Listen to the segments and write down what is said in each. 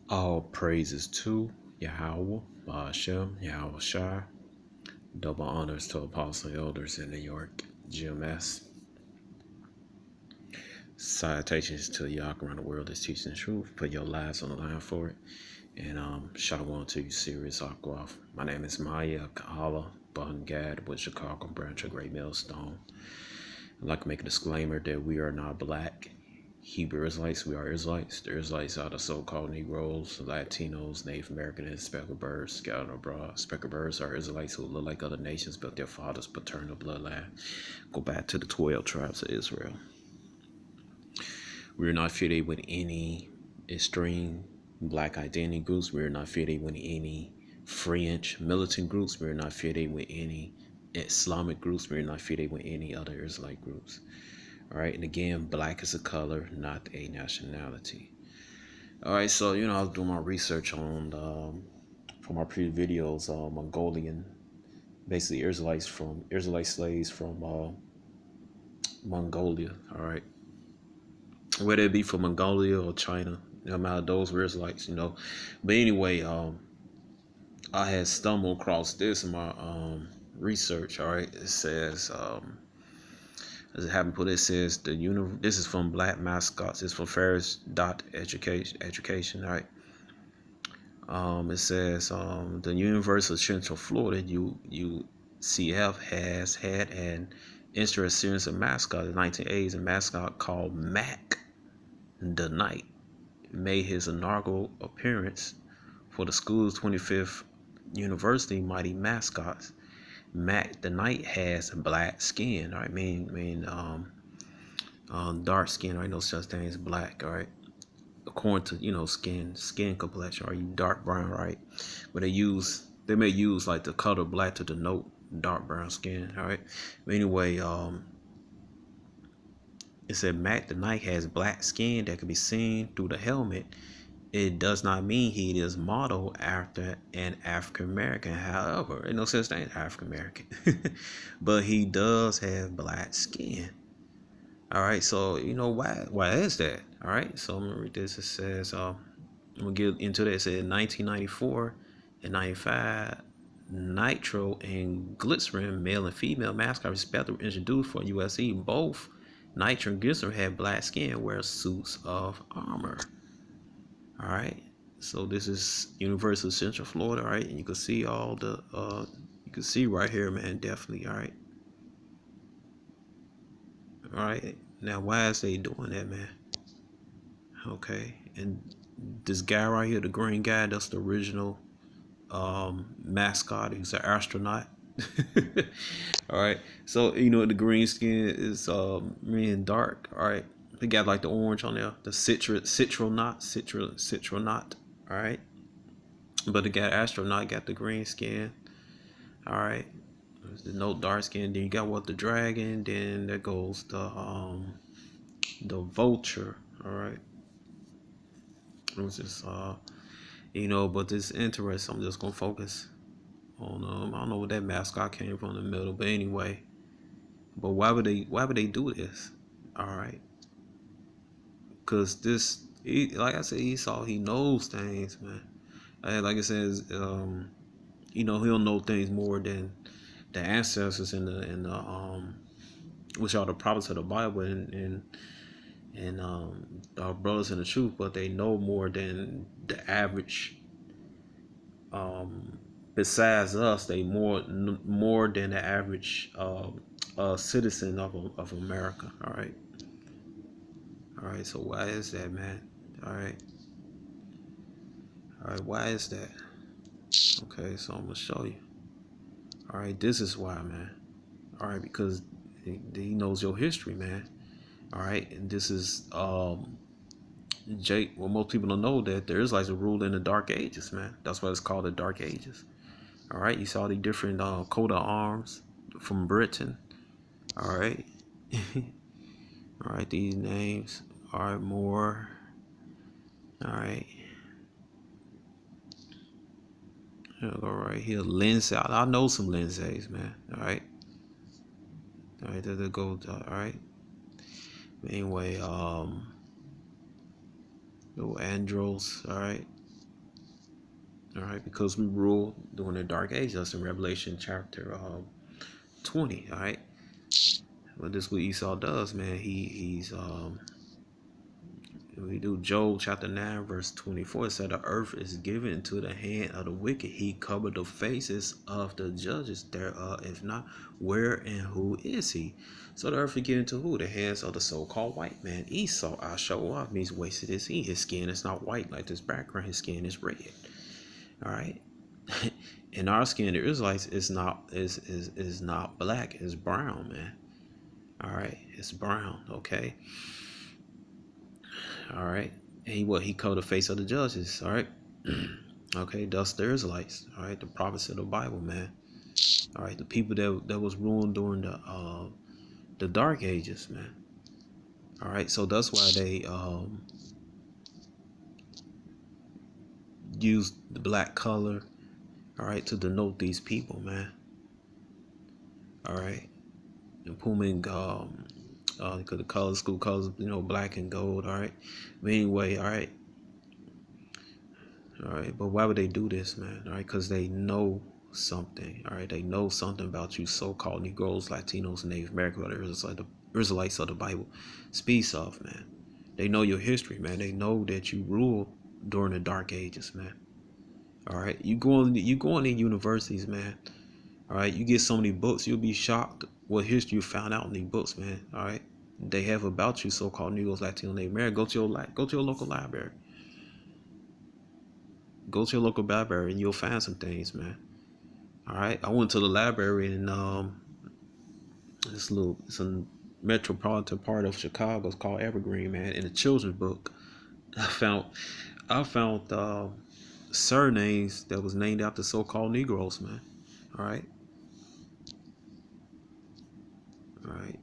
All praises to Yahweh, Ba'ashem, Yahweh Shai. Double honors to Apostle Elders in New York, GMS. Salutations to y'all around the world that's teaching the truth. Put your lives on the line for it. And shalom to you, serious Aquaf. My name is Maya Kahala Bungad with Chicago branch of Great Millstone. I'd like to make a disclaimer that we are not black Hebrew Israelites. We are Israelites. The Israelites are the so-called Negroes, Latinos, Native Americans, and speckled birds scattered abroad. Speckled birds are Israelites who look like other nations, but their father's paternal bloodline go back to the 12 tribes of Israel. We are not affiliated with any extreme black identity groups. We are not affiliated with any French militant groups. We are not affiliated with any Islamic groups. We are not affiliated with any other Israelite groups. All right, and again, black is a color, not a nationality. All right, so I was doing my research on for my previous videos, Mongolian, basically Israelite slaves from Mongolia. All right, whether it be from Mongolia or China, no matter, those were Israelites. But anyway, I had stumbled across this in my research. All right, it says as it happened put, it says this is from Black Mascots. It's from Ferris dot education. All right. It says the University of Central Florida UCF has had an interesting series of mascots in the 1980s. A mascot called Mac the Knight made his inaugural appearance for the school's 25th university mighty mascots. Mac the Knight has black skin. All right, dark skin. Right, no such thing as black. All right, according to skin complexion. Are you dark brown? Right, but they may use like the color black to denote dark brown skin. All right, but anyway, it said Mac the Knight has black skin that can be seen through the helmet. It does not mean he is modeled after an African American. However, ain't no such thing as African American, but he does have black skin. All right, so why is that? All right, so I'm gonna read this. It says I'm gonna get into that. It said 1994 and 95, Nitro and Glycerin, male and female mascot respectively, were introduced for USC. Both Nitro and Glycerin had black skin, wear suits of armor. All right, so this is University of Central Florida. All right, and you can see all the you can see right here, man. Definitely. All right. All right. Now, why is they doing that, man? Okay, and this guy right here, the green guy, that's the original mascot. He's an astronaut. All right, so the green skin is really dark. All right, he got like the orange on there, the citronaut. All right, but the guy astronaut got the green skin. All right, there's no dark skin. Then you got what, the dragon. Then there goes the vulture. All right, it was just but this interest. I'm just gonna focus on I don't know what that mascot came from in the middle, but anyway. But why would they do this? All right, because like I said, Esau, he knows things, man. And like it says, he'll know things more than the ancestors in the which are the prophets of the Bible and our brothers in the truth, but they know more than the average. Besides us, they more than the average citizen of America. All right. So why is that, man? All right, all right. Why is that? Okay, so I'm gonna show you. All right, this is why, man. All right, because he knows your history, man. All right, and this is Jake. Well, most people don't know that there is like a rule in the Dark Ages, man. That's why it's called the Dark Ages. All right, you saw the different coat of arms from Britain. All right, all right. These names are more. All right, here we go right here. Lindsay. I know some Lindsays, man. All right, all right. There they go. All right. Anyway, little Andros. All right. All right, because we rule during the dark ages. That's in Revelation chapter 20. All right, well, this is what Esau does, man. He's we do Job chapter 9 verse 24. It said the earth is given into the hand of the wicked. He covered the faces of the judges thereof. If not, where and who is he? So the earth is given to who? The hands of the so-called white man. Esau, I show off, means wasted is he. His skin is not white like this background. His skin is red. All right. In our skin, the Israelites is not black. It's brown, man. All right. It's brown. Okay. All right. And he covered the face of the judges. All right. Okay, thus the Israelites. All right, the prophets of the Bible, man. All right, the people that was ruled during the dark ages, man. All right, so that's why they use the black color, all right, to denote these people, man. All right, and Pullman, because the color, school colors, black and gold. All right, but anyway, all right. All right, but why would they do this, man? All right, because they know something. All right, they know something about you, so-called Negroes, Latinos, Native Americans, the Israelites of the Bible speaks of, man. They know your history, man. They know that you ruled during the dark ages, man. All right, you going in universities, man. All right, you get so many books, you'll be shocked what history you found out in these books, man. All right, they have about you, so-called Negroes, Latinos, Native Americans. Go to your local library. Go to your local library and you'll find some things, man. All right, I went to the library in it's a metropolitan part of Chicago. It's called Evergreen, man. In a children's book, I found surnames that was named after so-called Negroes, man. All right,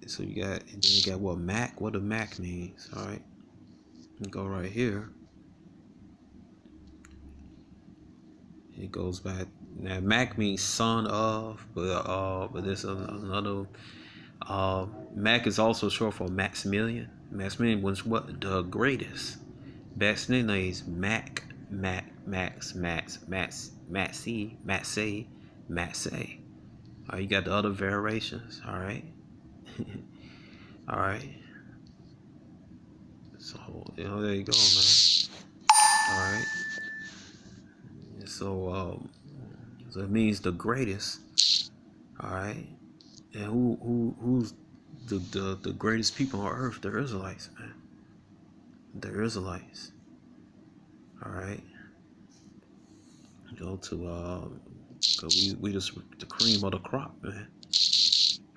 So you got, and then you got what Mac? What the Mac means? All right, go right here. It goes back. Now Mac means son of, but there's another. Mac is also short for Maximilian. Maximilian was what? The greatest. Best names Mac, Max, Maxie. All right, you got the other variations. All right. All right. So there you go, man. All right. So it means the greatest. All right. And who's the greatest people on earth? The Israelites, man. The Israelites. All right. Go to cause we just the cream of the crop, man.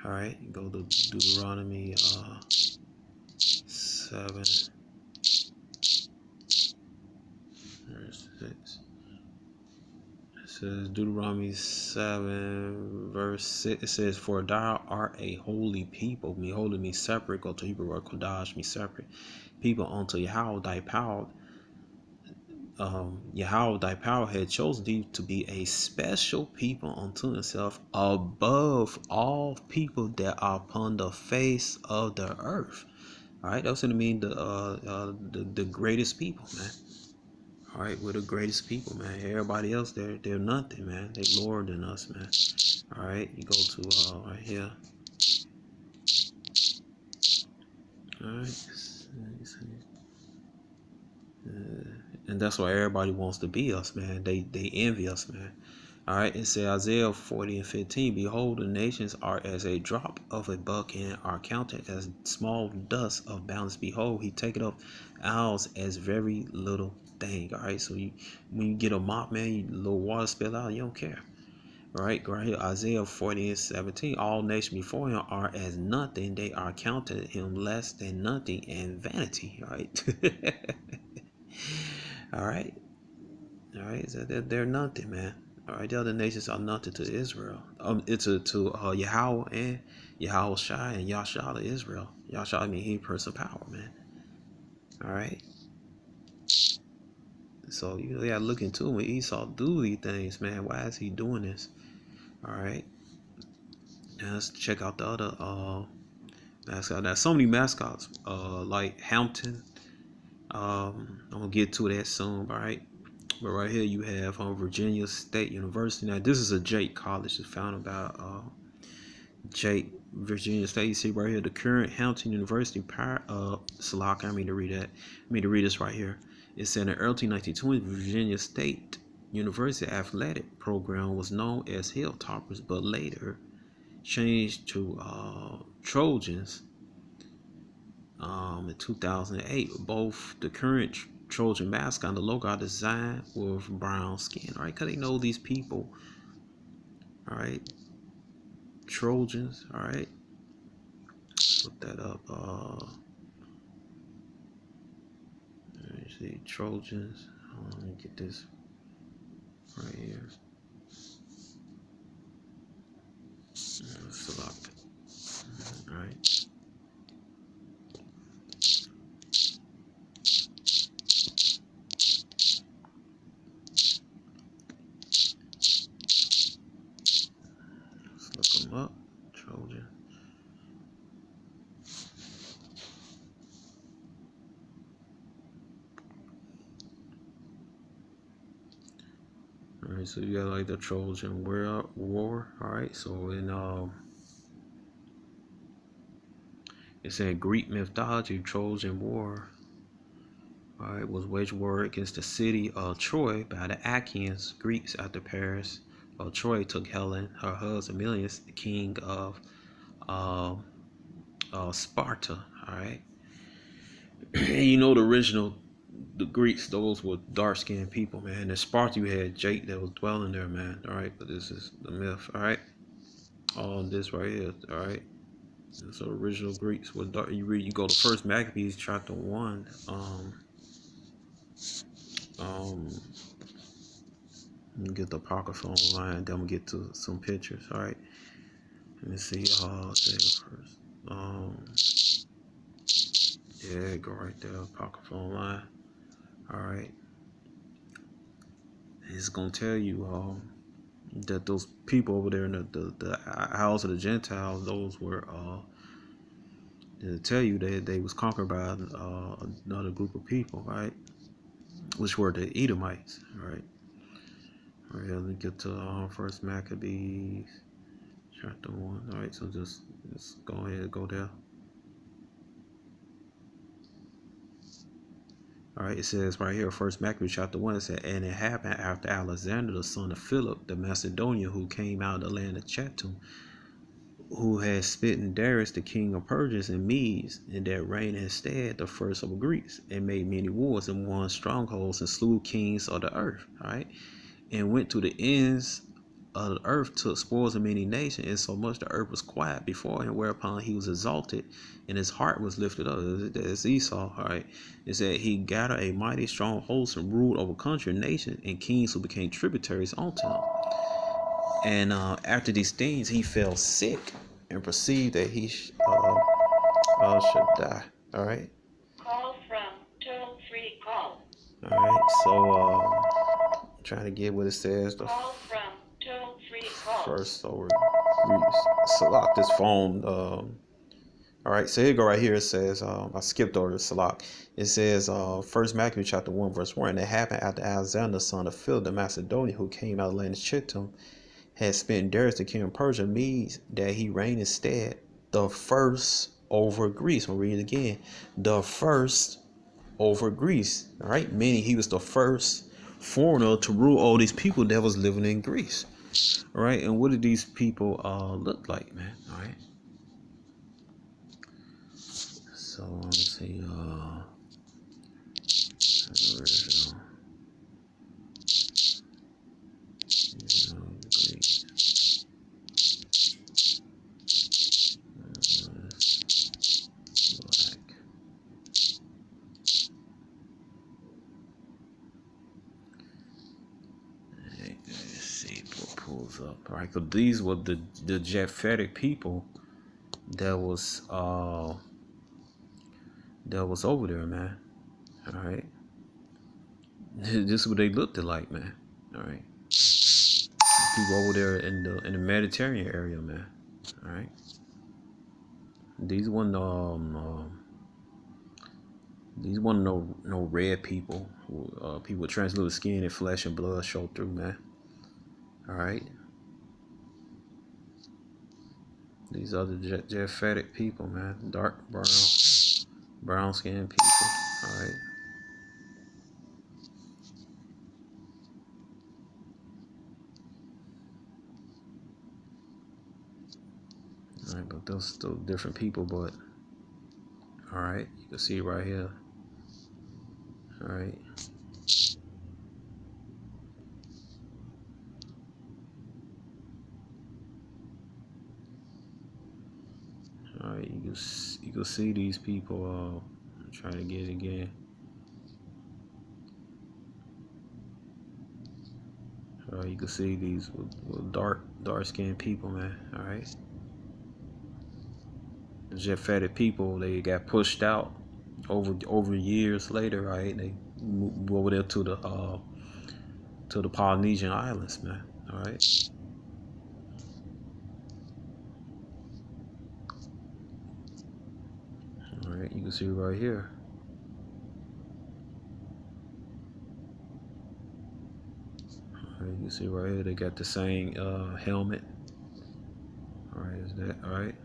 All right. Go to Deuteronomy 7 verse 6. It says Deuteronomy 7 verse 6. It says, "For thou art a holy people." Me holy me separate. Go to Hebrew word kodash, me separate people unto Yahweh thy power. Yahweh thy power had chosen thee to be a special people unto himself above all people that are upon the face of the earth. All right, that's what it means. The greatest people, man. All right, we're the greatest people, man. Everybody else, they're nothing, man. They lower than us, man. All right, you go to right here. All right, and that's why everybody wants to be us, man. They envy us, man. All right, it says Isaiah 40 and 15. Behold, the nations are as a drop of a buck and are counted as small dust of balance. Behold, he taketh up ours as very little thing. All right, so when you get a mop, man, you little water spill out, you don't care. All right, right here, Isaiah 40 and 17. All nations before him are as nothing. They are counted him less than nothing and vanity. All right. All right. All right. So they're nothing, man. All right. The other nations are nothing to Israel. It's to Yahweh and Yahweh Shai and Yahshua to Israel. Yahshua, I mean, he person power, man. All right. So you gotta look into when Esau do these things, man. Why is he doing this? All right. Now let's check out the other mascot. There's so many mascots. Like Hampton. I'm gonna get to that soon. All right. But right here you have Virginia State University. Now this is a Jake College. It's founded by Jake, Virginia State. You see right here the current Hampton University Salak. I mean to read that. I mean to read this right here. It said in the early 1920s, Virginia State University athletic program was known as Hilltoppers, but later changed to Trojans in 2008. Both the current Trojan mascot and the logo are designed with brown skin, all right? Because they know these people, all right? Trojans, all right? Look that up. Let me see, Trojans. Let me get this right here. Select. All right. Let's look them up. Trojan. All right, so you got like the Trojan War. All right, so in it's in Greek mythology, Trojan War. All right, was waged war against the city of Troy by the Achaeans, Greeks after Paris. Troy took Helen, her husband Milius, the king of uh, Sparta. All right, you know the Greeks, those were dark skinned people, man. In Sparta, you had Jake that was dwelling there, man. All right, but this is the myth. All right, all this right here. All right, so original Greeks were dark. You go to First Maccabees chapter 1. Let me get the Apocrypha online. Then we'll get to some pictures. All right, let me see. First. Yeah, go right there. Apocrypha online. All right. It's gonna tell you that those people over there in the house of the Gentiles, those were to tell you that they was conquered by another group of people, right? Which were the Edomites, right? All right, let me get to First Maccabees chapter 1. All right, so just go ahead and go there. All right, it says right here, First Maccabees chapter 1, it said, and it happened after Alexander, the son of Philip, the Macedonian, who came out of the land of Chetum, who had smitten Darius, the king of Persians and Medes, and that reigned instead the first of Greeks, and made many wars and won strongholds and slew kings of the earth. All right, and went to the ends of the earth, took spoils of many nations, and so much the earth was quiet before him, whereupon he was exalted, and his heart was lifted up. It's Esau, all right. It said he gathered a mighty strong host and ruled over country and nation, and kings who became tributaries unto him. And after these things, he fell sick and perceived that he should die. All right. Call from toll free call. All right. So trying to get what it says. The call from toll free call. First over Greece. Salak this phone. All right. So here you go right here. It says I skipped over Salak. It says First Maccabees chapter 1 verse 1. And it happened after Alexander, son of Philip the Macedonian, who came out of the land of Chittim, had spent Darius the king of Persia, Medes, that he reigned instead, the first over Greece. I'll read it again. The first over Greece. All right, meaning he was the first foreigner to rule all these people that was living in Greece. All right, and what did these people look like, man? All right. So let's see. Original. Pulls up. All right, because these were the Japhetic people that was over there, man. All right, this is what they looked like, man. All right, people over there in the Mediterranean area, man. All right, these one These one no red people. People with translucent skin and flesh and blood show through, man. All right. These other Japhetic people, man. Dark brown skinned people. All right. All right, but those still different people, but all right, you can see right here. All right. All right, you can see these people. I'm trying to get it again. All right, you can see these with dark skinned people, man. All right, the Japhetic people, they got pushed out over years later. Right, they moved over there to the Polynesian Islands, man. All right. All right, you can see right here. All right, you can see right here they got the same helmet. All right, is that all right?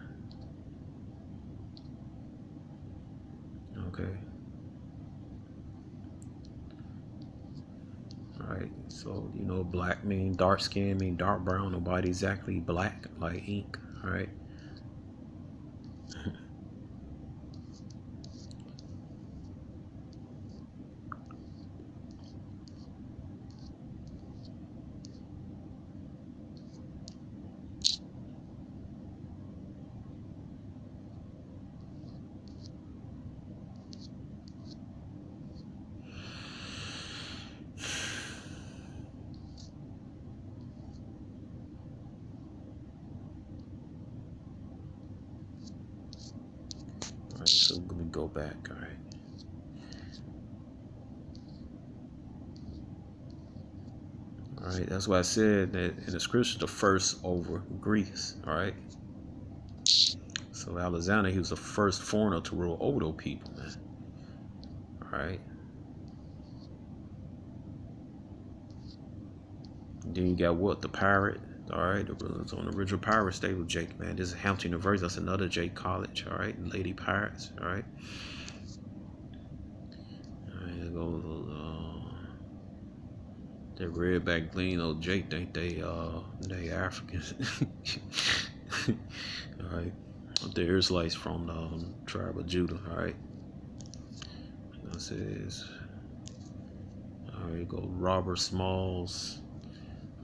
Okay. All right. So you know, black mean dark skin mean dark brown. Nobody exactly black like ink. All right. All right. So let me go back. All right. All right. That's why I said that in the scripture, the first over Greece. All right. So Alexander, he was the first foreigner to rule over those people, man. All right. Then you got what? The pirate. All right. It's on the original pirate stable, Jake, man. This is Hampton University. That's another Jake College. All right. Lady Pirates. All right. All right. There goes that redback Lino Jake, think they Africans. All right. The Israelites from the tribe of Judah. All right. This is. All right. Go Robert Smalls.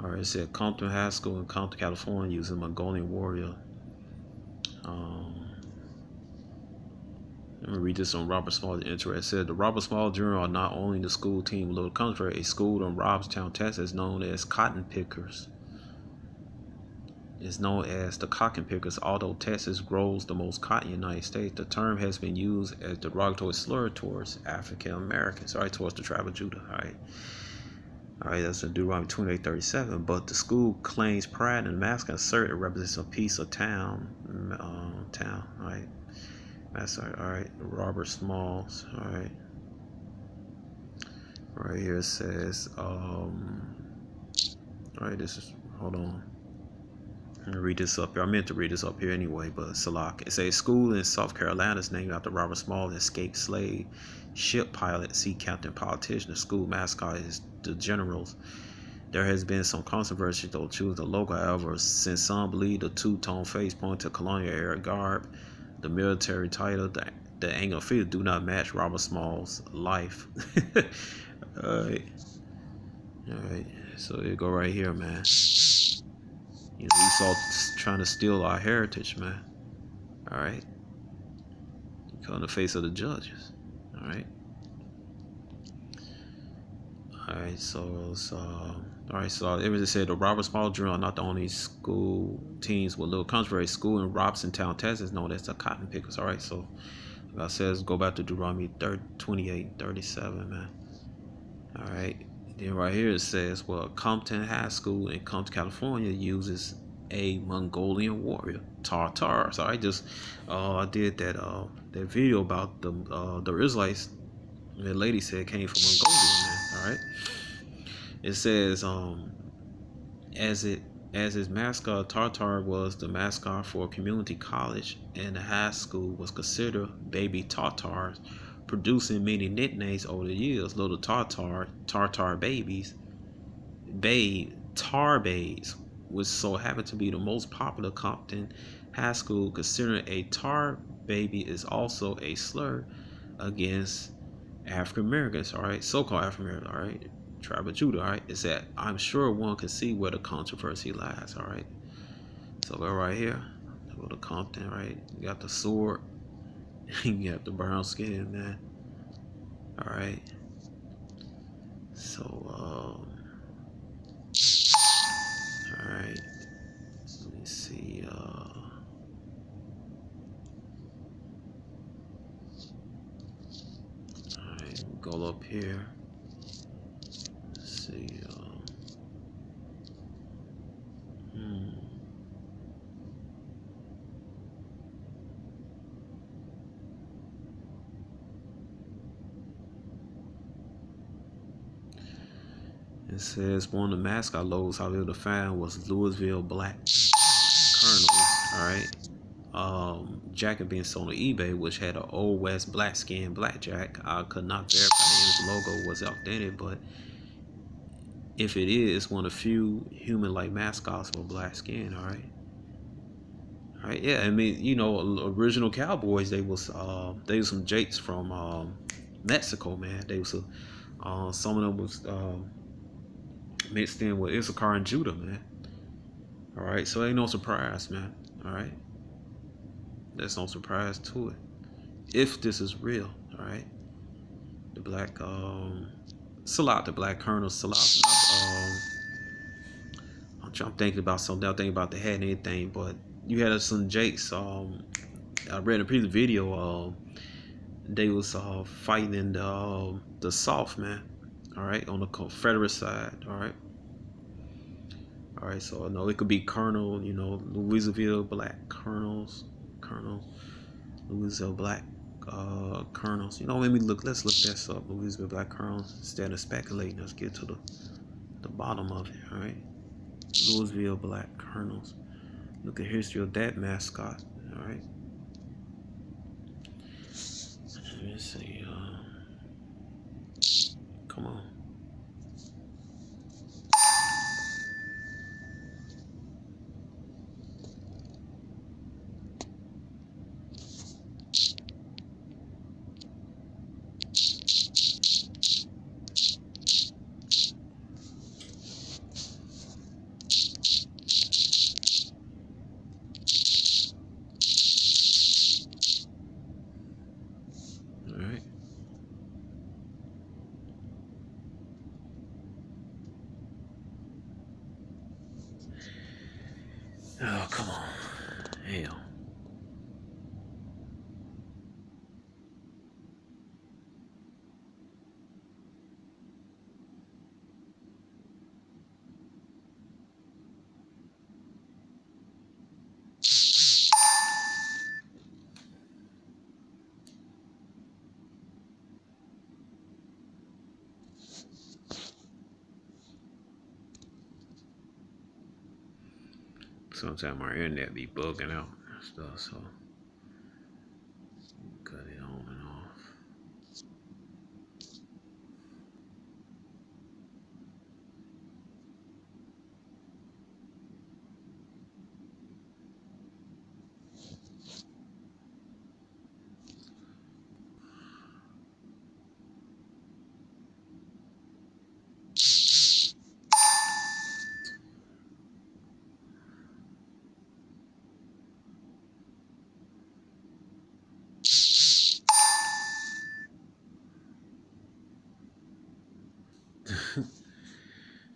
All right. It said Compton High School in Compton, California, using Mongolian warrior. Let me read this on Robert Small's intro. It said the Robert Small Jr. are not only the school team, little country, a school in Robstown, Texas, known as Cotton Pickers. Is known as the cotton pickers. Although Texas grows the most cotton in the United States, the term has been used as derogatory slur towards African Americans, right, towards the tribe of Judah, all right, that's in Deuteronomy 28:37. But the school claims pride in the mascot, assert it represents a piece of town, all right. That's all right. Robert Smalls, all right. Right here it says, all right, this is, hold on. I'm gonna read this up here. I meant to read this up here anyway, but Salak. It says school in South Carolina is named after Robert Small, escaped slave ship pilot, sea captain, politician. The school mascot is the Generals. There has been some controversy though choosing the logo, however, since some believe the two-tone face point to colonial era garb, the military title, the angle figure do not match Robert Small's life. Alright. Alright. So you go right here, man. You know, Esau trying to steal our heritage, man. All right. You in the face of the judges. All right. All right. So all right. So it was said the Robert Small Jr. are not the only school teams with little country. School in Robsontown, Texas, known as the Cotton Pickers. All right. So like I says, go back to Deuteronomy 28:37, man. All right. Then right here it says, well, Compton High School in Compton, California uses a Mongolian warrior, Tartars. So I just I did that video about the Israelites The lady said it came from Mongolia, man. All right. It says as it as its mascot, Tartar was the mascot for a community college, and the high school was considered Baby Tartars, producing many nicknames over the years. Little Tartar, Tartar babies, Babe, Tar Babes, which so happened to be the most popular Compton high school, considering a tar baby is also a slur against African Americans, all right, so-called African Americans, all right, tribe of Judah, all right. Is that I'm sure one can see where the controversy lies, all right. So go right here, go to Compton, right. You got the sword, you got the brown skin, man. All right. So, all right. Let me see. All right, go up here. Let's see. Hmm. It says one of the mascot logos I was able to find was Louisville Black Colonels. All right. Jacket being sold on eBay, which had an Old West black skin blackjack. I could not verify the image logo was authentic, but if it is, one of the few human-like mascots with black skin. All right, yeah. I mean, you know, original Cowboys. They was some Jakes from Mexico, man. They was some of them was mixed in with Issachar and Judah, man. All right, so ain't no surprise, man. All right, there's no surprise to it. If this is real, all right, the black Salat, the black Colonel Salat. I'm thinking about something. I'm thinking about the head and anything, but you had some Jakes. I read in a previous video. They was fighting in the South, man. All right, on the Confederate side. All right. So I know it could be Colonel, you know, Louisville Black Colonel Louisville Black Colonels. You know, let me look. Let's look this up. Louisville Black Colonels. Instead of speculating, let's get to the bottom of it. All right, Louisville Black Colonels. Look at history of that mascot. All right. Let me see. Come on. All right. Oh, come on. Hell. Sometimes our internet be bugging out and stuff, so cut it on and off.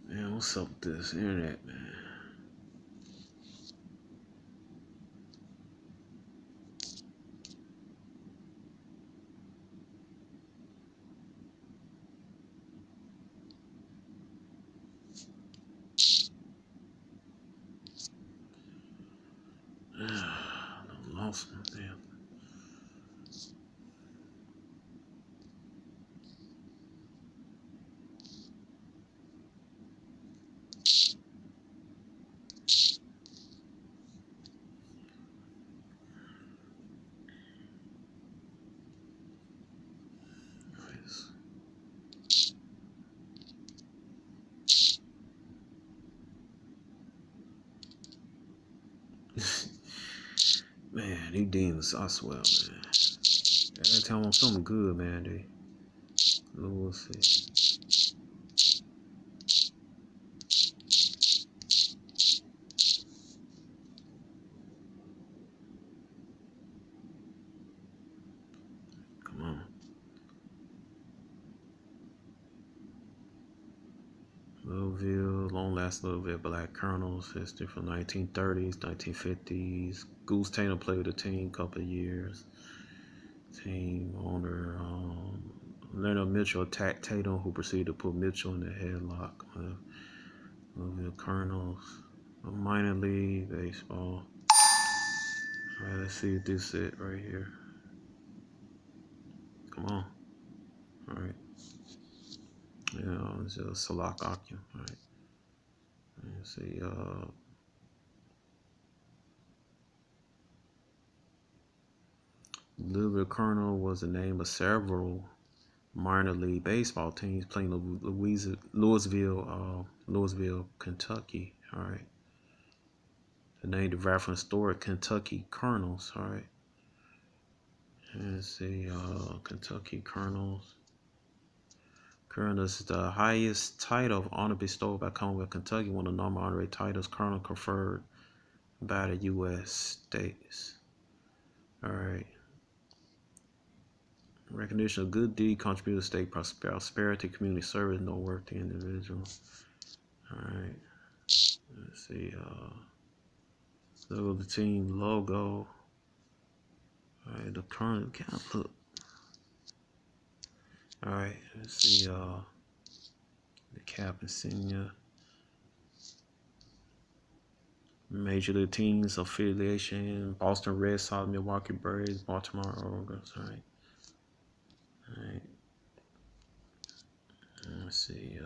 Man, what's up with this internet, man? I lost my damn. Man, these demons, I swear, man. Every time I want something good, man, they we'll see. Come on. Louisville, long last Louisville Black Colonels, history from 1930s, 1950s. Goose Taylor played with the team a couple of years. Team owner, Leonard Mitchell attacked Tatum, who proceeded to put Mitchell in the headlock. Louisville Colonels, a minor league baseball. All right, let's see if this is it right here. Come on. All right. Yeah, it's just Salak Akim. All right. Let's see. Louisville Colonel was the name of several minor league baseball teams playing Louisville, Kentucky. All right. The name derived from historic Kentucky Colonels. All right. Let's see. Kentucky Colonels. Colonel is the highest title of honor bestowed by Commonwealth Kentucky, one of the normal honorary titles Colonel conferred by the U.S. states. All right. Recognition of good deed, contributed to state prosperity, community service, no work to individual. All right. Let's see. Logo the team logo. All right. The current can't look. All right. Let's see. The cap insignia. Major League teams affiliation: Boston Red Sox, Milwaukee Braves, Baltimore Orioles. All right. All right. Let's see.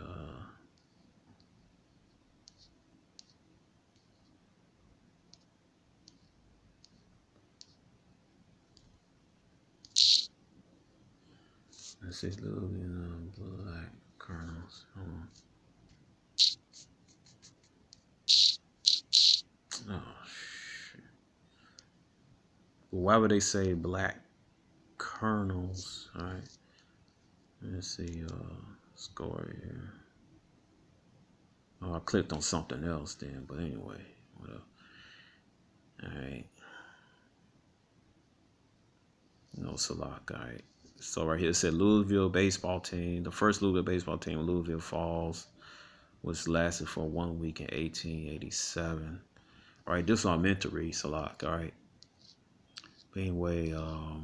Let's see. Louisville Black Colonels. Hold on. Oh shit. Why would they say Black Colonels? All right. Let's see. Score here. Oh, I clicked on something else then, but anyway, whatever. All right. No Salak. All right. So right here it said Louisville baseball team. The first Louisville baseball team in Louisville Falls, which lasted for 1 week in 1887. All right, this one I meant to read, Salak. All right. But anyway, all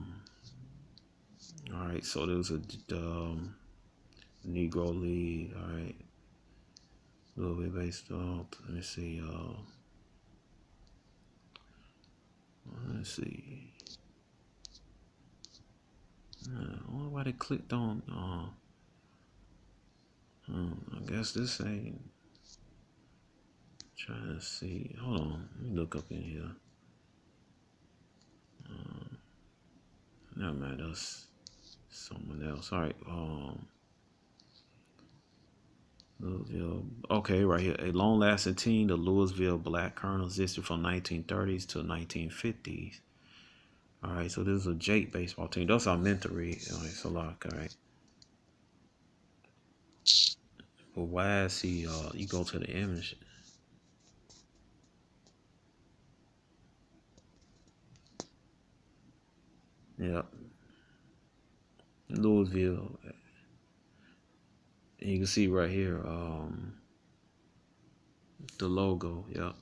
right. So there was a Negro League. All right. Louisville baseball. Let me see. Let's see. I wonder why they clicked on. I guess this ain't. Trying to see. Hold on. Let me look up in here. Never mind. That's someone else. All right. Louisville. Okay, right here. A long-lasting team, the Louisville Black Colonels, existed from 1930s to 1950s. All right. So this is a Jake baseball team. That's what I meant to read. All right. So like, all right. But why is he? You go to the image. Yep. Louisville. And you can see right here, the logo. Yep.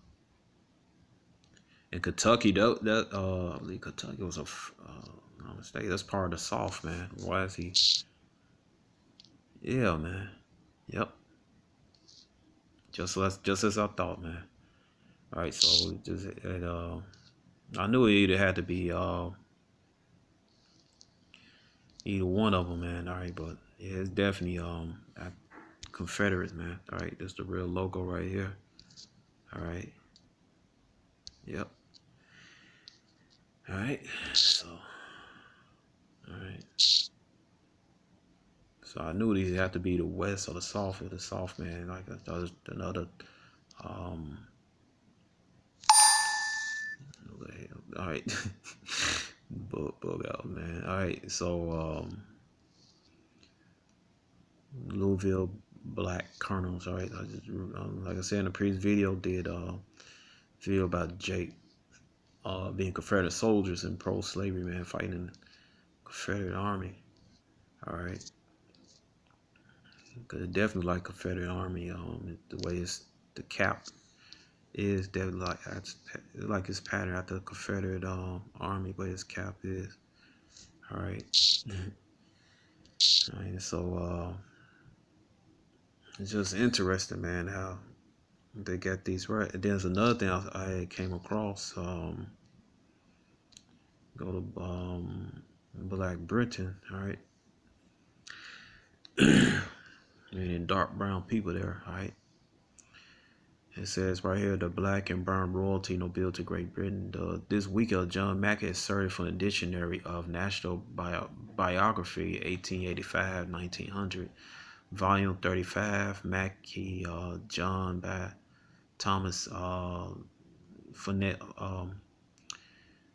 In Kentucky, I believe Kentucky was no mistake. That's part of the South, man. Why is he? Yeah, man. Yep. Just as I thought, man. All right, so I knew it either had to be either one of them, man. All right, but yeah, it's definitely Confederates, man. All right, that's the real logo right here. All right. Yep. All right. So. All right. So I knew these had to be the West or the South. Or the South, man. Like another. All right. Bug out, man. All right. So, Louisville Black Colonels. All right. Like I said in the previous video, did video about Jake being Confederate soldiers and pro-slavery, man, fighting in the Confederate Army. All right. Cause it definitely like Confederate Army. The way the cap is definitely like his pattern after the Confederate Army, where his cap is. All right. All right. So it's just interesting, man, how they got these right. And there's another thing I came across. Go to Black Britain. All right. And dark brown people there. All right. It says right here, the black and brown royalty nobility of Great Britain. This week, John Mackey inserted from the Dictionary of National Biography, 1885-1900, volume 35, Mackey, John by Thomas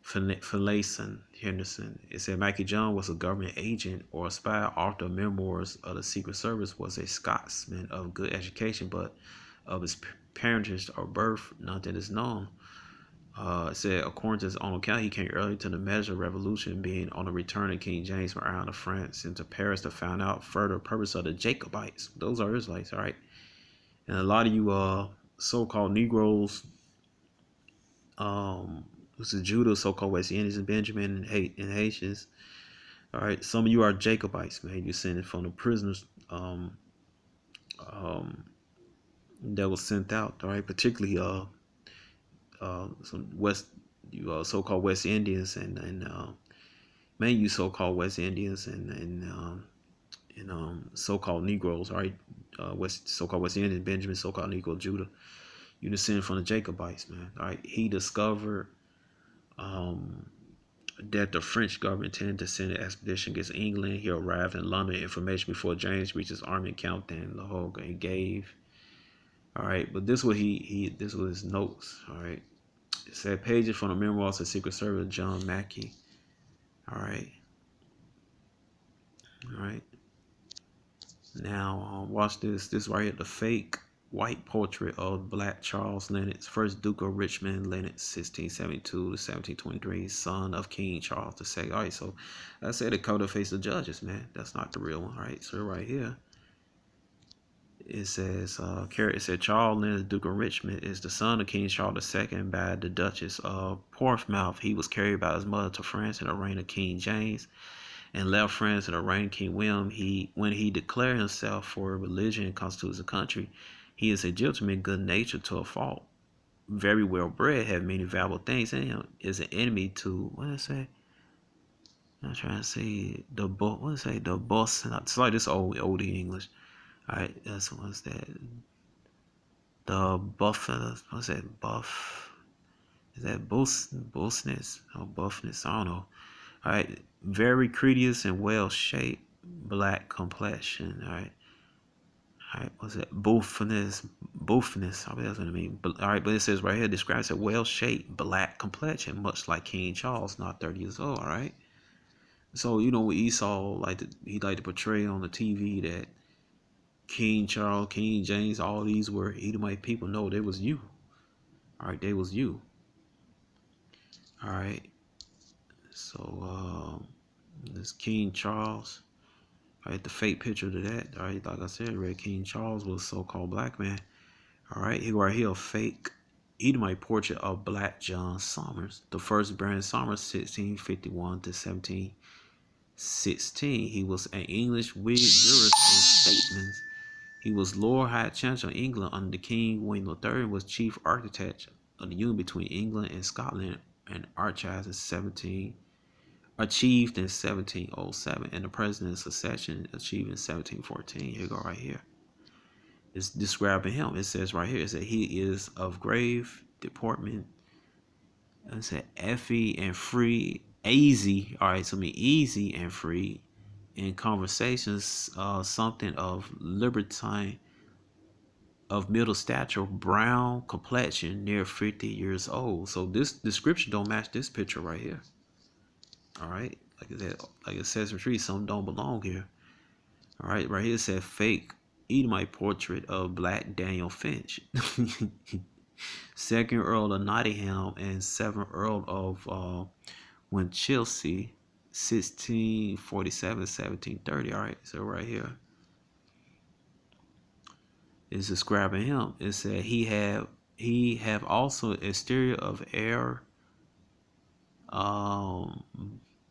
Finlayson Henderson. It said Mackey John was a government agent or a spy. Author of memoirs of the Secret Service, was a Scotsman of good education, but of his parentage or birth, nothing is known. It said, according to his own account, he came early to the Measure Revolution, being on the return of King James from Ireland to France into Paris to find out further purpose of the Jacobites. Those are Israelites, all right? And a lot of you so-called Negroes, this is Judah, so-called West Indians and Benjamin and Haitians. All right, some of you are Jacobites, man. You're sending from the prisoners that was sent out, all right, particularly some so-called West Indians and man, you so-called West Indians and so-called Negroes, all right, so-called West Indians, Benjamin, so-called Negro, Judah. You descend from the Jacobites, man. All right, he discovered that the French government intended to send an expedition against England. He arrived in London. Information before James reached his army encamped in Lahore. He gave. All right, but this was this was his notes. All right, it said pages from the memoirs of Secret Service John Mackey. All right, all right. Now watch this. This right here, the fake white portrait of Black Charles Lennox, first Duke of Richmond, Lennox, 1672 to 1723, son of King Charles II. All right, so I said the cover face of Judges, man. That's not the real one. All right, so right here it says, it said Charles Lennox, Duke of Richmond, is the son of King Charles II by the Duchess of Portsmouth. He was carried by his mother to France in the reign of King James, and left France in the reign of King William. When he declared himself for religion and constitutes a country, he is a gentleman, good-natured to a fault, very well-bred, have many valuable things in him, is an enemy to, what did I say? I'm trying to say, the boss, it's like this old English. All right, what's that? The buff, what's that, buff? Is that buffness or buffness? I don't know. All right, very courteous and well-shaped, black complexion. All right. All right, what's that? Boofness. I mean, that's what I mean. But, all right, but it says right here, describes a well-shaped black complexion, much like King Charles, not 30 years old. All right. So you know what Esau he liked to portray on the TV that King Charles, King James, all these were Edomite people. No, they was you. All right, they was you. All right. So this King Charles. All right, the fake picture to that. All right, like I said, Red King Charles was a so-called black man. All right, right here, a fake Edomite portrait of Black John Somers, the first Baron Somers, 1651 to 1716. He was an English Whig jurist and statesman. He was Lord High Chancellor of England under King William III, and was chief architect of the union between England and Scotland, and achieved in 1707, and the president's succession achieved in 1714. Here you go right here. It's describing him. It says right here, it says he is of grave deportment. It said effy and free, easy. All right, so I mean easy and free in conversations. Something of libertine of middle stature, brown complexion, near 50 years old. So this description don't match this picture right here. All right, like it says in tree, some don't belong here. All right, right here it said fake Edomite portrait of Black Daniel Finch, second Earl of Nottingham and seventh Earl of Winchelsea, 1647-1730. All right, so right here is describing him. It said he have also exterior of air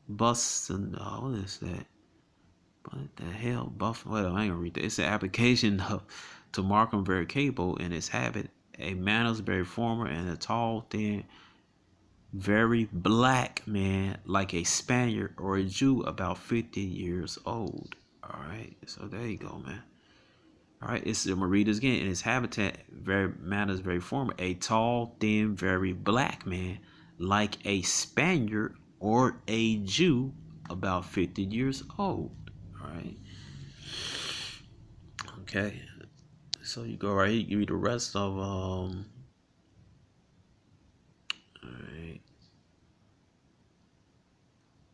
Boston. What is that? What the hell? Well, I ain't gonna read that. It's an application to Markham very capable in his habit, a manners very formal, and a tall, thin, very black man, like a Spaniard or a Jew, about 50 years old. All right, so there you go, man. All right, I'm gonna read this again. In his habitat, very manners very formal, a tall, thin, very black man, like a Spaniard or a Jew, about 50 years old. All right. Okay. So you go right here, you read the rest of all right.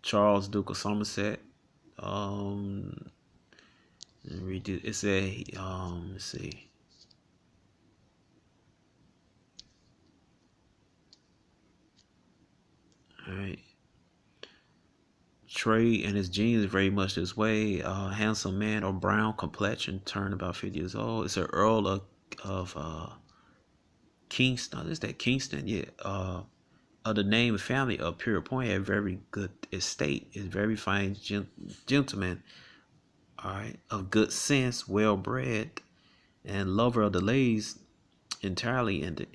Charles Duke of Somerset. Read it. It said let's see. All right. Trade and his genes very much this way. Handsome man or brown complexion, turned about 50 years old. It's an Earl of Kingston. Is that Kingston? Yeah. Of the name and family of Pierrepoint, had very good estate. Is very fine gentleman. All right, of good sense, well bred, and lover of the ladies entirely in the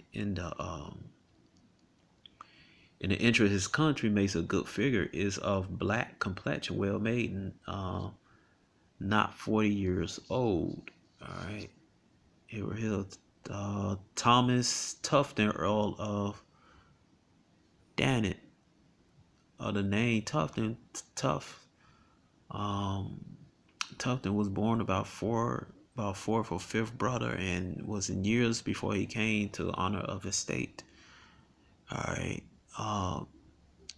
interest of his country, makes a good figure, is of black complexion, well made, and not 40 years old. All right, here we're here. Thomas Tufton, Earl of Dannet, the name Tufton. Tufton was born about fourth or fifth brother, and was in years before he came to the honor of his state. All right.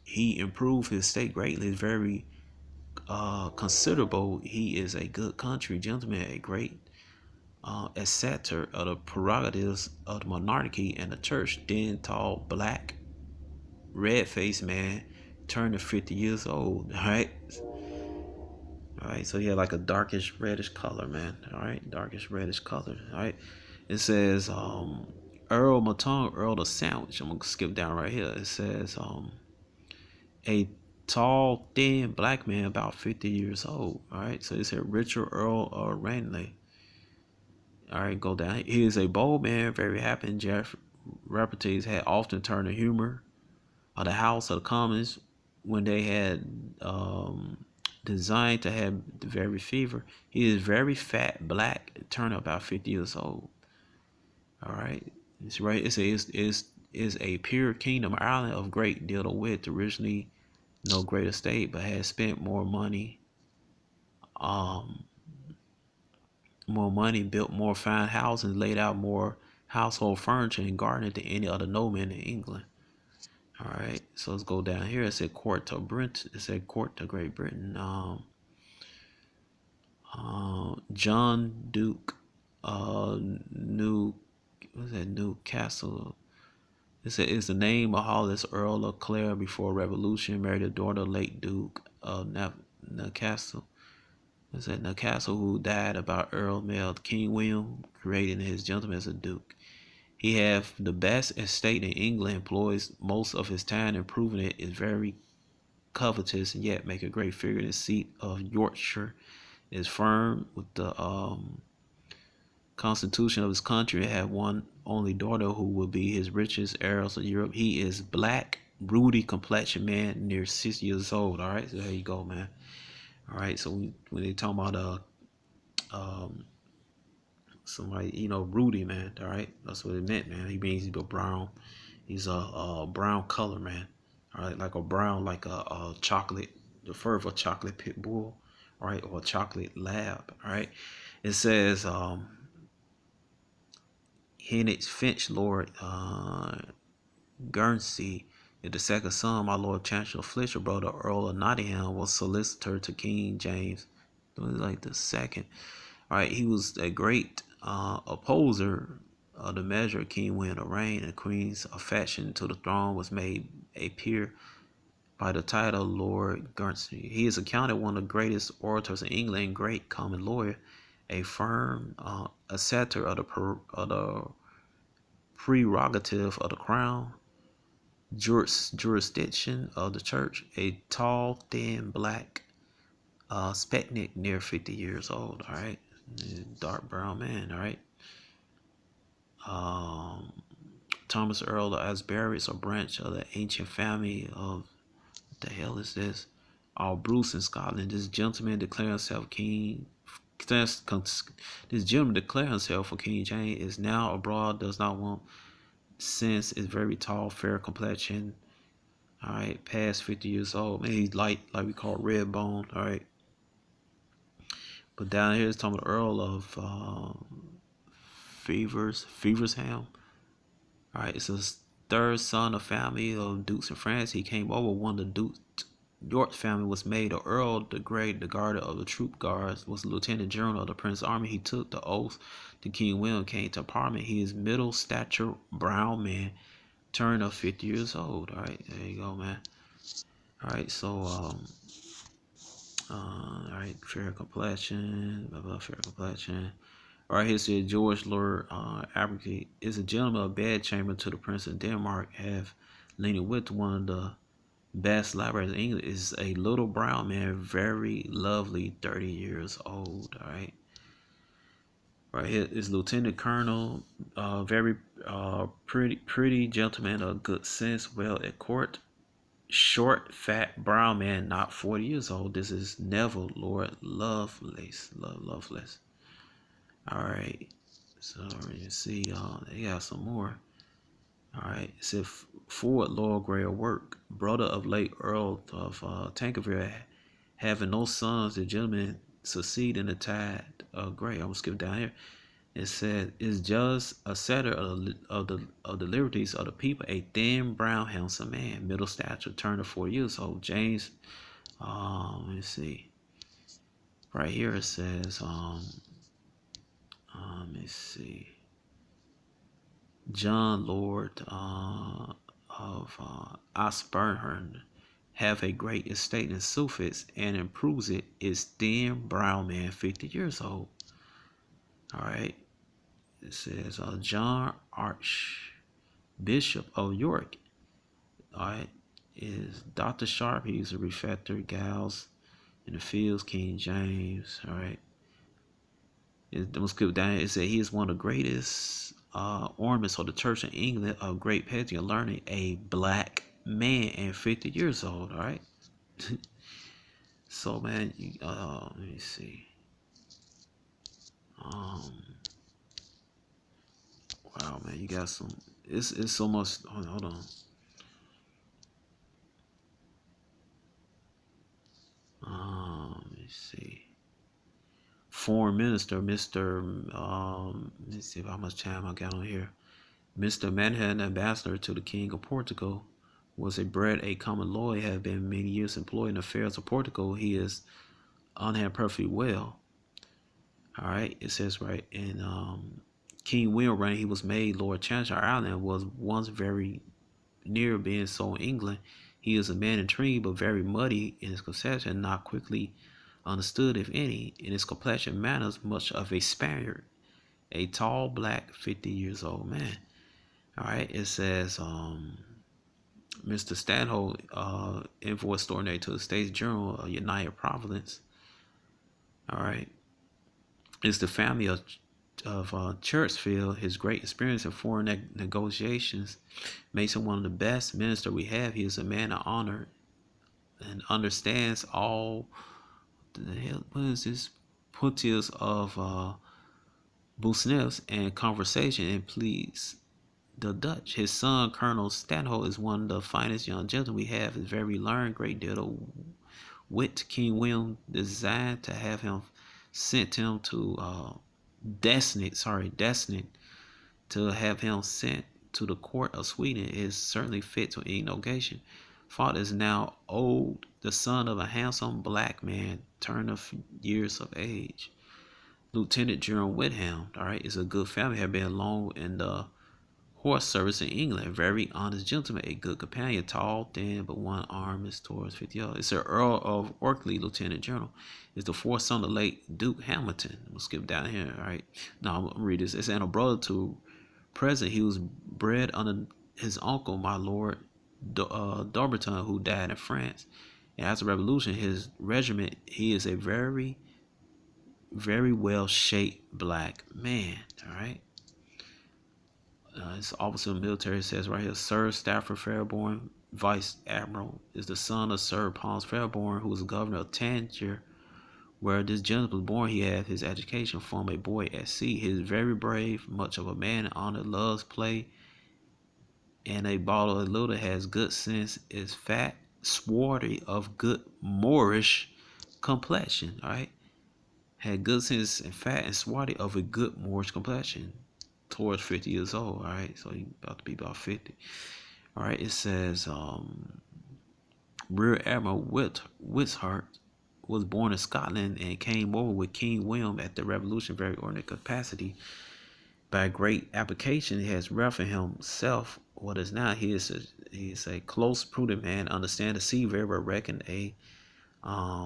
He improved his state greatly. It's very considerable. He is a good country gentleman, a great acceptor of the prerogatives of the monarchy and the church. Then tall, black, red-faced man, turned to 50 years old. All right. All right, so he had like a darkish reddish color, man. All right, darkish reddish color. All right, it says Earl Matong, Earl of Sandwich. I'm gonna skip down right here. It says a tall, thin black man, about 50 years old. All right, so it said Richard Earl of Ranelagh. All right, go down. He is a bold man, very happy. And Jeff repartees had often turned the humor of the House of the Commons when they had designed to have the very fever. He is very fat, black, turned about 50 years old. All right, it's right. It says is a pure kingdom Ireland of great deal of wit, originally no great estate, but has spent more money, built more fine houses, laid out more household furniture and garden than any other nobleman in England. All right, so let's go down here. It said court to Britain. It said court to Great Britain. John Duke, Newcastle. It said is the name of Hollis, Earl of Clare before Revolution. Married a daughter, late Duke of Newcastle. It said Newcastle, who died about Earl Male King William, creating his gentleman as a duke. He have the best estate in England, employs most of his time improving it, is very covetous, and yet make a great figure in the seat of Yorkshire, is firm with the constitution of his country, and have one only daughter who will be his richest heiress of Europe. He is black, ruddy complexion man, near 6 years old. All right, so there you go, man. All right, so when they talk about somebody, Rudy, man. All right, that's what it meant, man. He means he's a brown. He's a brown color, man. All right, like a brown, like a chocolate, the fur of a chocolate pit bull, all right, or a chocolate lab. All right, it says Hennett Finch, Lord Guernsey, the second son, my Lord Chancellor Fletcher, brother Earl of Nottingham, was solicitor to King James, like the second. All right, he was a great opposer of the measure of King William of reign, and the Queen's affection to the throne was made a peer by the title Lord Guernsey. He is accounted one of the greatest orators in England, great common lawyer, a firm assertor of the prerogative of the crown, jurisdiction of the church, a tall, thin, black, spectacled, near 50 years old. All right, dark brown man. All right. Thomas Earl of Asbury is a branch of the ancient family of, what the hell is this? Bruce in Scotland. This gentleman declared himself king. This gentleman declared himself for King James, is now abroad, does not want sense, is very tall, fair complexion. All right, past 50 years old. Man, he's light, like we call red bone. All right. But down here it's talking about Earl of Feversham. All right, it's a third son of family of dukes in France. He came over one of the Dukes York family, was made a Earl the Great, the guard of the troop guards, was lieutenant general of the Prince's army. He took the oath to King William, came to Parliament. He is middle stature, brown man, turn of 50 years old. All right, there you go, man. All right, so all right, fair complexion, fair complexion. All right, here says George Lord Abergate is a gentleman of bedchamber to the Prince of Denmark, have leaning with one of the best libraries in England, is a little brown man, very lovely, 30 years old. All right. Right here is Lieutenant Colonel, very pretty gentleman of good sense, well at court. Short, fat, brown man, not 40 years old. This is Neville, Lord Lovelace. Lovelace. All right. So you see, they got some more. All right. It said Ford Lord Grey of Work, brother of late Earl of Tankerville, having no sons, the gentleman succeed in the tide of Grey. I'm gonna skip down here. It said, is just a setter of the liberties of the people, a thin, brown, handsome man, middle stature, turn of 4 years old. James, let me see. Right here it says, let me see. John Lord of Osbernhurn have a great estate in Suffolk and improves it. Is thin, brown man, 50 years old. All right. It says John Archbishop of York. All right, is Dr. Sharp. He's a refector, gals in the fields, King James. All right. It said he is one of the greatest ornaments of the church in England, of great piety and learning, a black man and 50 years old. All right. So man, let me see. Wow, man, you got some. It's so much. Hold on. Let me see. Foreign Minister, Mr. Let me see how much time I got on here. Mr. Manhattan, ambassador to the King of Portugal, was a common lawyer, had been many years employed in affairs of Portugal. He is on hand perfectly well. All right, it says right in King William reign, he was made Lord Chancellor. Ireland was once very near being so in England. He is a man intrigued, but very muddy in his conception, not quickly understood, if any, in his complexion, manners, much of a Spaniard, a tall, black, 50 years old man. All right, it says, Mr. Stanhope, envoy extraordinary to the States General of United Providence. All right, it's the family of Churchfield. His great experience in foreign negotiations makes him one of the best ministers we have. He is a man of honor and understands all the hell. What is this? Puntiers of business and conversation, and please the Dutch. His son, Colonel Stanhope, is one of the finest young gentlemen we have. Is very learned, great deal of wit. King William designed to have him sent him to Destined to have him sent to the court of Sweden is certainly fit to any occasion. Falk is now old, the son of a handsome black man, turned of years of age. Lieutenant General Whitham, all right, is a good family, have been long in the horse service in England. Very honest gentleman, a good companion, tall, thin, but one arm is towards 50 years. It's the Earl of Orkney, Lieutenant General. It's the fourth son of late Duke Hamilton. We'll skip down here, all right. Now, I'm going to read this. It's and a brother to Present. He was bred under his uncle, my Lord Dauberton, who died in France. And after the Revolution, his regiment, he is a very, very well-shaped black man, all right. His officer of the military says right here, Sir Stafford Fairborn, Vice Admiral, is the son of Sir Pons Fairborn, who was governor of Tangier, where this gentleman was born. He had his education from a boy at sea. He is very brave, much of a man, honored, loves play, and a bottle of little, has good sense, is fat, swarthy, of good Moorish complexion. All right, had good sense and fat and swarthy of a good Moorish complexion. Towards 50 years old. All right, so he about to be about 50. All right, it says Rear Admiral Wishart was born in Scotland and came over with King William at the Revolution, very ordinary capacity. By great application, he has referred himself what is now. He is a close, prudent man, understand the sea very well, reckon a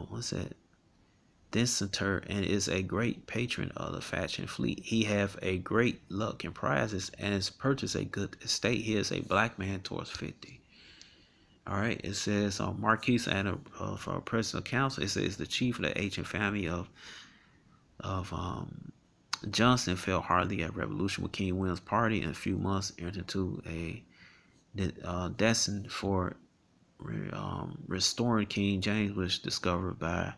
what's that? Dissenter, and is a great patron of the faction fleet. He have a great luck in prizes and has purchased a good estate. He is a black man towards 50. All right, it says Marquis and for President of Council. It says the chief of the ancient family of Johnson fell hardly at revolution with King William's party. In a few months, entered into a destined for restoring King James, which discovered by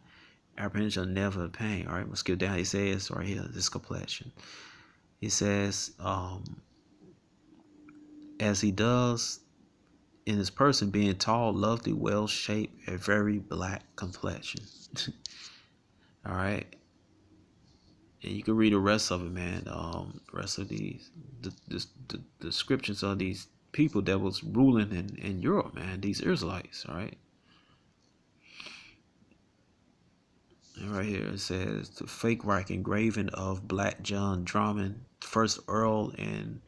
apprehension of never pain. All right, let's skip down. He says right here, this complexion. He says, as he does in his person, being tall, lovely, well shaped, a very black complexion. All right, and you can read the rest of it, man. The rest of these, the descriptions of these people that was ruling in Europe, man. These Israelites. All right. And right here it says the fake rack engraving of Black John Drummond, first Earl and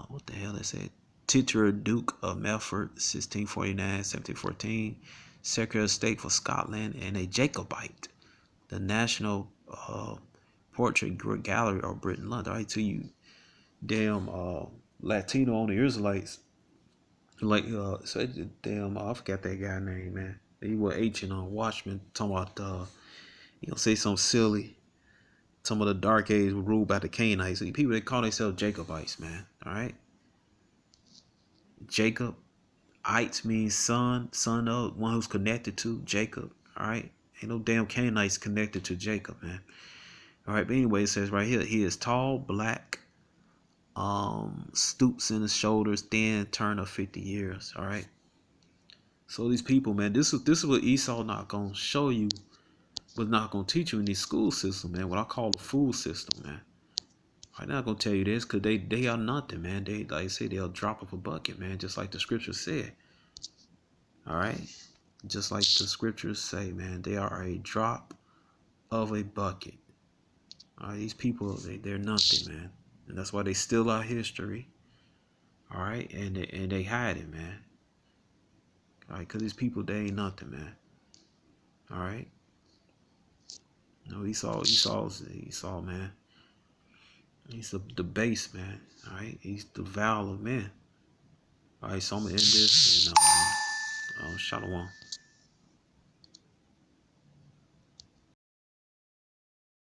what the hell they said, titular Duke of Melfort, 1649-1714, Secretary of State for Scotland, and a Jacobite, the National Portrait Gallery of Britain, London. Right to you, damn Latino on the Israelites, like so damn I forgot that guy name, man. He was ancient on Watchmen, talking about say something silly. Some of the dark age were ruled by the Canaanites. People they call themselves Jacobites, man. All right. Jacob, ites means son of, one who's connected to Jacob. All right. Ain't no damn Canaanites connected to Jacob, man. All right. But anyway, it says right here, he is tall, black, stoops in his shoulders, thin, turn of 50 years. All right. So these people, man, this is what Esau not gonna show you, was not gonna teach you in these school system, man. What I call the fool system, man. I'm not gonna tell you this because they are nothing, man. They, like I say, they'll drop off a bucket, man, just like the scriptures said. All right, just like the scriptures say, man, they are a drop of a bucket. All right, these people, they're nothing, man, and that's why they steal our history. All right, and they hide it, man. All right, because these people, they ain't nothing, man. All right. No, Esau, man. He's the base, man. All right, he's the vowel of man. All right, so I'm gonna end this and shalom.